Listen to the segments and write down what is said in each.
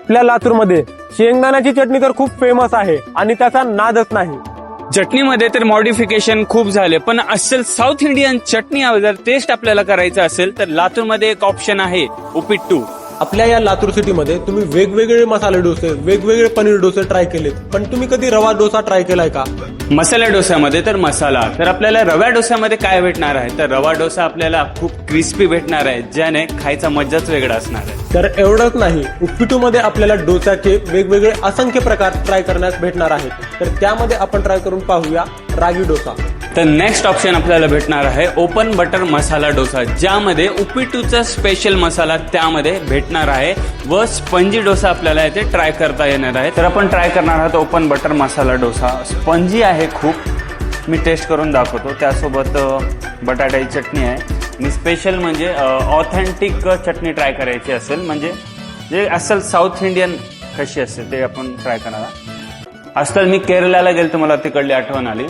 आपल्या लातूरमध्ये शेंगदाण्याची चटणी तर खूप फेमस आहे आणि त्याचा नादच नाही। चटणीमध्ये तर मॉडिफिकेशन खूप झाले, पण असेल साऊथ इंडियन चटणी जर टेस्ट आपल्याला करायचं असेल तर लातूरमध्ये एक ऑप्शन आहे उपिट्टू। आपल्या या लातूर सिटीमध्ये तुम्ही वेगवेगळे मसाले डोसे, वेगवेगळे पनीर डोसे ट्राय केलेत, पण तुम्ही कधी रवा डोसा ट्राय केलाय का? मसाला डोस्यामध्ये तर मसाला, तर आपल्याला रव्या डोस्यामध्ये काय भेटणार आहे, तर रवा डोसा आपल्याला खूप क्रिस्पी भेटणार आहे, ज्याने खायचा मजाच वेगळा असणार आहे। तर एवढंच नाही, उप्पिटू मध्ये आपल्याला डोसाचे वेगवेगळे असंख्य प्रकार ट्राय करण्यास भेटणार आहेत। तर त्यामध्ये आपण ट्राय करून पाहूया रागी डोसा। तर नेक्स्ट ऑप्शन आपल्याला भेटणार आहे ओपन बटर मसाला डोसा, ज्यामध्ये उपिट्टूचा स्पेशल मसाला त्यामध्ये भेटणार आहे व स्पंजी डोसा आपल्याला इथे ट्राय करता येणार आहे। तर आपण ट्राय करणार आहोत open butter masala dosa. Spongy आहे खूप, मी टेस्ट करून दाखवतो। त्यासोबत बटाट्याची चटणी आहे आणि स्पेशल म्हणजे ऑथेंटिक चटणी ट्राय करायची असेल, म्हणजे जे असेल साऊथ इंडियन कशी असते ते आपण ट्राय करणार आहोत। आजकाल मी केरळला गेलो तर मला तिकडली आठवण आली,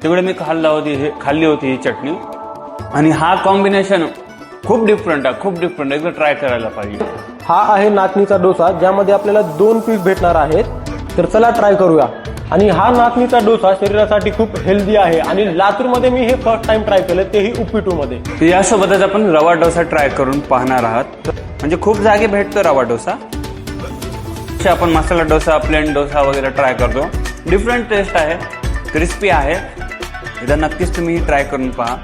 तिकडे मी खाल्ली होती ही चटणी आणि हा कॉम्बिनेशन खूप डिफरंट आहे, खूप डिफरंट, एकदा ट्राय करायला पाहिजे। हा आहे नाचणीचा डोसा, ज्यामध्ये आपल्याला 2 पीस भेटणार आहेत। तर चला ट्राय करूया। आणि हा नाचणीचा डोसा शरीरासाठी खूप हेल्दी आहे आणि लातूरमध्ये मी हे फर्स्ट टाइम ट्राय केलं, तेही उप्पिटू मध्ये। तर यासोबतच आपण रवा डोसा ट्राय करून पाहणार आहात, म्हणजे खूप जागी भेटतो रवा डोसा। आपण मसाला डोसा, प्लेन डोसा वगैरे ट्राय करतो, डिफरंट टेस्ट आहे, क्रिस्पी आहे, एकदा नक्कीच तुम्ही ट्राय करून पहा।